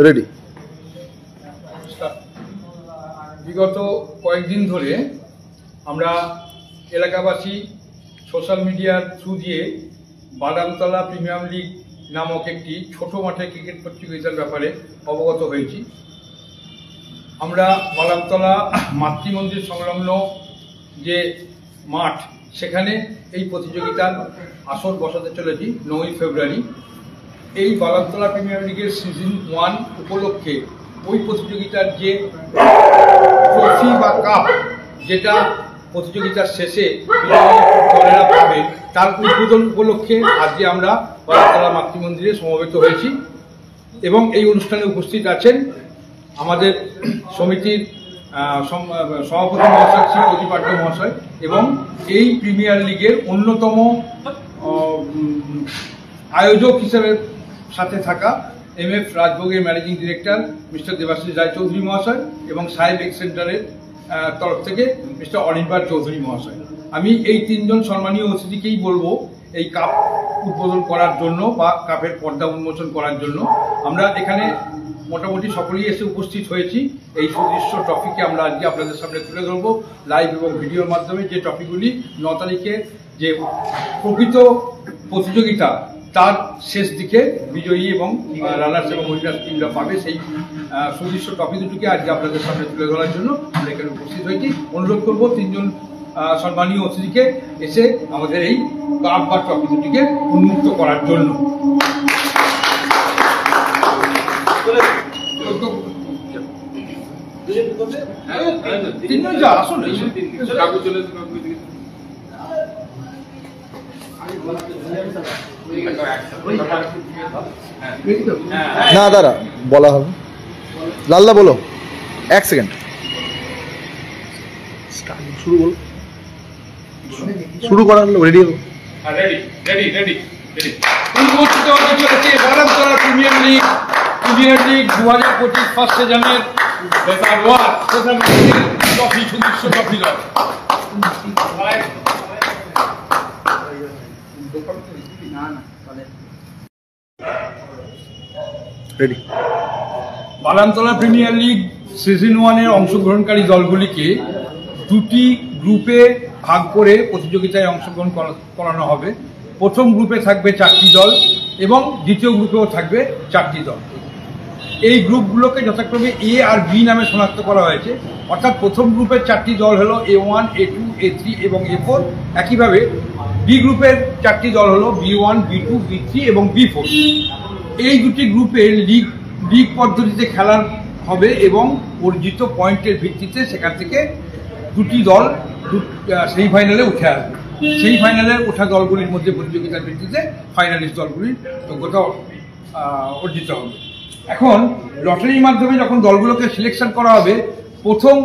Ready. বিগত কয়েকদিন ধরে আমরা এলাকাবাসী সোশ্যাল মিডিয়ার থ্রু দিয়ে বাদামতলা প্রিমিয়াম লিগ নামক একটি ছোট মাঠে ক্রিকেট প্রতিযোগিতার ব্যাপারে অবগত হয়েছি। আমরা বাদামতলা মাতৃমন্দির সংলগ্ন যে মাঠ, সেখানে এই প্রতিযোগিতার আসর বসাতে চলেছি 9ই ফেব্রুয়ারি। এই বাদামতলা প্রিমিয়াম লিগের সিজন 1 উপলক্ষে ওই প্রতিযোগিতার যে ট্রফি বা কাপ, যেটা প্রতিযোগিতার শেষে দলেরা পাবে, তার উদ্বোধন উপলক্ষে আজকে আমরা বাদামতলা মাতৃমন্দিরে সমবেত হয়েছি এবং এই অনুষ্ঠানে উপস্থিত আছেন আমাদের সমিতির সভাপতি মহাশয় শ্রী প্রতিপাদ্য মহাশয় এবং এই প্রিমিয়ার লিগের অন্যতম আয়োজক হিসেবে সাথে থাকা MF রাজভোগের managing director mister Debashis Roychowdhury মহাশয় এবং সাহেব এক্স সেন্টারের তরফ থেকে মিস্টার অনির্বাণ চৌধুরী মহাশয়। আমি এই তিনজন সম্মানীয় অতিথিকেই বলবো এই কাপ উদ্বোধন করার জন্য বা কাপের পর্দা উন্মোচন করার জন্য। আমরা এখানে মোটামুটি সকলেই এসে উপস্থিত হয়েছি। এই সুদৃশ্য ট্রফিকে আমরা আজকে আপনাদের সামনে তুলে ধরবো লাইভ এবং ভিডিওর মাধ্যমে, যে ট্রফিগুলি 9 তারিখে যে প্রকৃত প্রতিযোগিতা তার শেষ দিকে বিজয়ী এবং রানার্স এবং উইনার্স টিমরা পাবে। সেই সুদৃশ্য ট্রফি দুটিকে আজকে আপনাদের সামনে তুলে ধরার জন্য আমরা এখানে উপস্থিত হয়েছি। অনুরোধ করবো তিনজন সম্মানীয় অতিথিকে এসে আমাদের এই কাপ বা ট্রফি দুটিকে উন্মুক্ত করার জন্য। তিনজন যা আসুন। না দাঁড়া, বলা হবে। লাল্লা বলো, 1 সেকেন্ড। শুরু বলো, শুরু করার রেডি হলো। বাদামতলা প্রিমিয়ার লিগ 2025 ফার্স্ট সিজনের ট্রফি, সুদৃশ্য ট্রফি দল। Ready. Badamtala premier league season 1-এর অংশগ্রহণকারী দলগুলিকে দুটি গ্রুপে ভাগ করে প্রতিযোগিতায় অংশগ্রহণ করানো হবে। প্রথম গ্রুপে থাকবে 4টি দল এবং দ্বিতীয় গ্রুপেও থাকবে 4টি দল। এই গ্রুপগুলোকে যথাক্রমে A আর B নামে শনাক্ত করা হয়েছে। অর্থাৎ প্রথম গ্রুপের 4টি দল হলো A1, A2, A3 এবং A4। একইভাবে B গ্রুপের 4টি দল হলো B1, B2, B3 এবং B4। এই দুটি গ্রুপে লিগ পদ্ধতিতে খেলা হবে এবং অর্জিত পয়েন্টের ভিত্তিতে সেখান থেকে দুটি দল সেমিফাইনালে উঠে আসবে। সেমিফাইনালে ওঠা দলগুলির মধ্যে প্রতিযোগিতার ভিত্তিতে ফাইনালিস্ট দলগুলির যোগ্যতা অর্জিত হবে। এখন লটারির মাধ্যমে যখন দলগুলোকে সিলেকশন করা হবে, প্রথম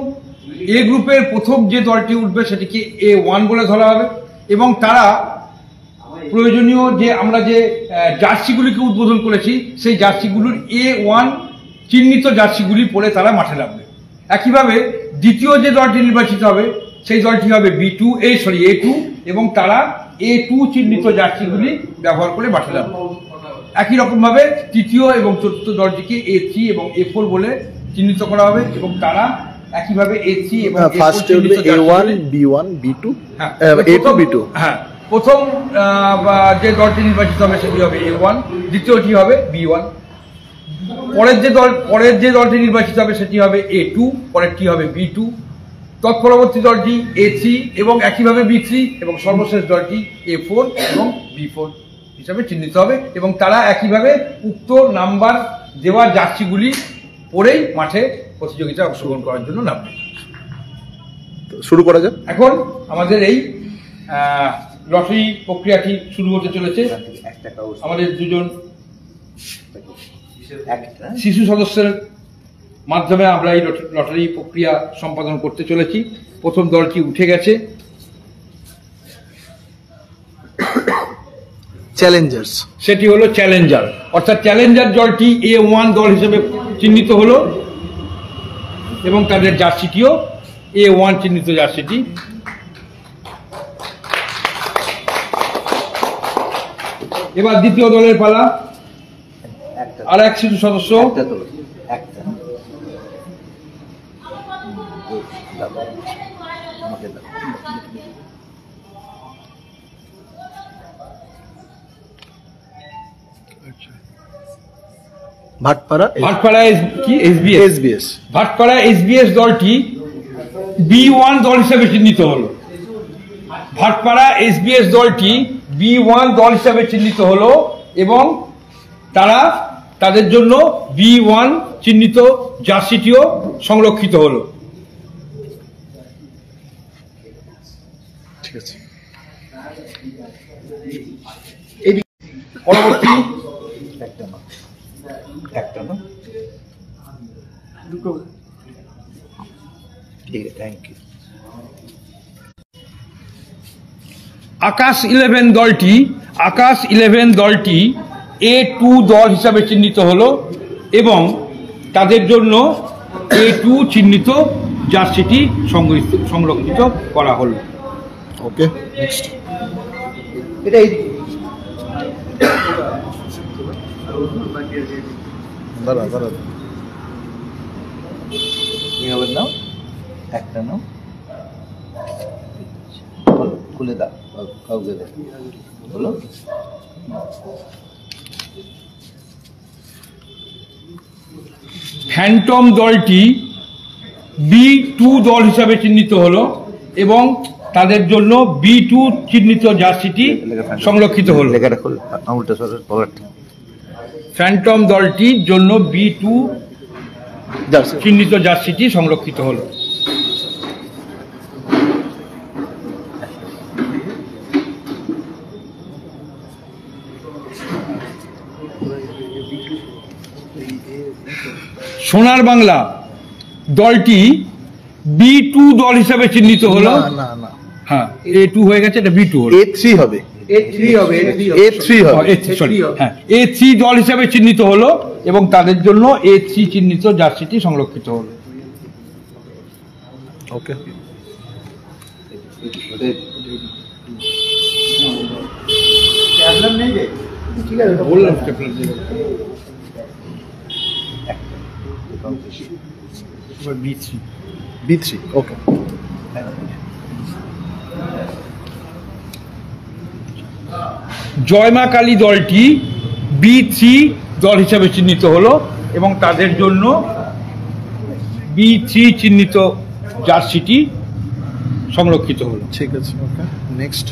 A গ্রুপের প্রথম যে দলটি উঠবে সেটিকে A1 বলে ধরা হবে এবং তারা প্রয়োজনীয় যে আমরা যে জার্সিগুলিকে উদ্বোধন করেছি সেই জার্সিগুলির A1 চিহ্নিত জার্সিগুলি পরে তারা মাঠে নামবে। একইভাবে দ্বিতীয় যে দলটি নির্বাচিত হবে সেই দলটি হবে A2 এবং তারা A2 চিহ্নিত জার্সিগুলি ব্যবহার করে মাঠে নামবে। একই রকমভাবে তৃতীয় এবং চতুর্থ দলটিকে A3 এবং A4 বলে চিহ্নিত করা হবে এবং তারা একইভাবে A3 এবং A1, B1, B2, A2, B2। হ্যাঁ, প্রথম যে দলটি নির্বাচিত হবে সেটি হবে A1, দ্বিতীয়টি হবে B1। পরের যে দলটি নির্বাচিত হবে সেটি হবে A2, পরেরটি হবে B2, তৎপরবর্তী দলটি A3 এবং একইভাবে B3 এবং সর্বশেষ দলটি A4 এবং B4 হিসাবে চিহ্নিত হবে এবং তারা একইভাবে উক্ত নাম্বার দেওয়া জার্সিগুলি পরেই মাঠে প্রতিযোগিতায় অংশগ্রহণ করার জন্য নামবে। শুরু করা যাক। এখন আমাদের এই লটারি প্রক্রিয়াটি শুরু হতে চলেছে। আমাদের দুজন শিশু সদস্যের মাধ্যমে আমরা এই লটারি প্রক্রিয়া সম্পাদন করতে চলেছি। প্রথম দলটি উঠে গেছে, চ্যালেঞ্জার্স। সেটি হলো চ্যালেঞ্জার, অর্থাৎ চ্যালেঞ্জার দলটি A1 দল হিসেবে চিহ্নিত হলো এবং তাদের জার্সিটিও A1 চিহ্নিত জার্সিটি। এবার দ্বিতীয় দলের পালা। আর এক শিশু সদস্য একটা আমাকে দাও। ভাটপাড়া ভাটপাড়া কি এসবিএস এসবিএস। ভাটপাড়া এসবিএস দলটি B1 দল হিসেবে চিহ্নিত হলো। ভাটপাড়া এসবিএস দলটি B1 দল হিসেবে চিহ্নিত হলো এবং তাদের জন্য B1 চিহ্নিত জার্সিটিও সংরক্ষিত হলো। ঠিক আছে। পরবর্তী একটা না দুটো, ঠিক আছে, থ্যাংক ইউ। আকাশ 11 দলটি A2 দল হিসাবে চিহ্নিত হলো এবং তাদের জন্য A2 চিহ্নিত জার্সিটি সংরক্ষিত করা হলো। ওকে, নেক্সট। এটা দাঁড়া দাঁড়া। এভাবে নাও, একটা নাও, খুলে দাও, কাউকে দাও, বলো। ফ্যান্টম দলটি B2 দল হিসাবে চিহ্নিত হলো এবং তাদের জন্য B2 চিহ্নিত জার্সিটি সংরক্ষিত হলো। লেখাটা খুলে আঙুলটা সরার পকেটটা। ফ্যান্টম দলটির জন্য B2 জার্সি। চিহ্নিত জার্সিটি সংরক্ষিত হলো। সোনার বাংলা দলটি B2 দল হিসাবে চিহ্নিত হলো। না না না, হ্যাঁ, A2 হয়ে গেছে, এটা B2 হলো। A3 হবে। A3 হবে, A3 হবে। হ্যাঁ, A3 দল হিসাবে চিহ্নিত হলো এবং তাদের জন্য A3 চিহ্নিত জার্সিটি সংরক্ষিত হলো। ওকে। ঠিক আছে, বললাম B3। B3, ওকে। জয়মা কালী দলটি B3 দল হিসাবে চিহ্নিত হলো এবং তাদের জন্য B3 চিহ্নিত জার্সিটি সংরক্ষিত হলো। ঠিক আছে, ওকে, নেক্সট।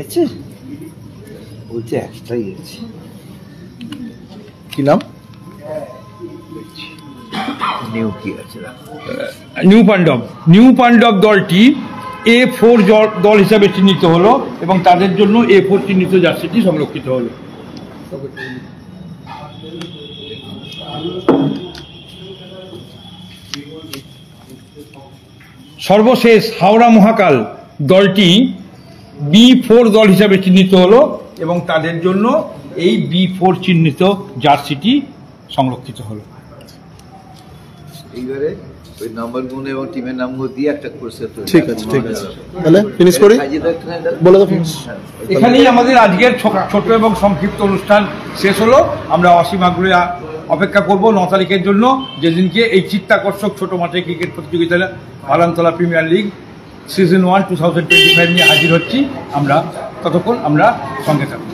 আছে বলছে একটাই আছে। কি নাম? নিউ কি আছে? নিউ পাণ্ডব দলটি A4 দল হিসাবে চিহ্নিত হলো এবং তাদের জন্য A4 চিহ্নিত জার্সিটি সংরক্ষিত হলো। সর্বশেষ হাওড়া মহাকাল দলটি B4 দল হিসাবে চিহ্নিত হলো এবং তাদের জন্য এই B4 চিহ্নিত জার্সিটি সংরক্ষিত হলো। এইবারে ওই নাম্বার গুণ এবং টিমের নামগুলো দিয়ে একটা কোর্স। ঠিক আছে, ঠিক আছে, তাহলে ফিনিশ করি। বলে দাও ফিনিশ। এখানেই আমাদের আজকের ছোট এবং সংক্ষিপ্ত অনুষ্ঠান শেষ হলো। আমরা অসীম আগ্রহে অপেক্ষা করব 9 তারিখের জন্য, যেদিনকে এই চিত্তাকর্ষক ছোট মাঠের ক্রিকেট প্রতিযোগিতা ভালানতলা প্রিমিয়ার লিগ সিজন 1 2025 নিয়ে হাজির হচ্ছি আমরা। ততক্ষণ আমরা সঙ্গে থাকবো।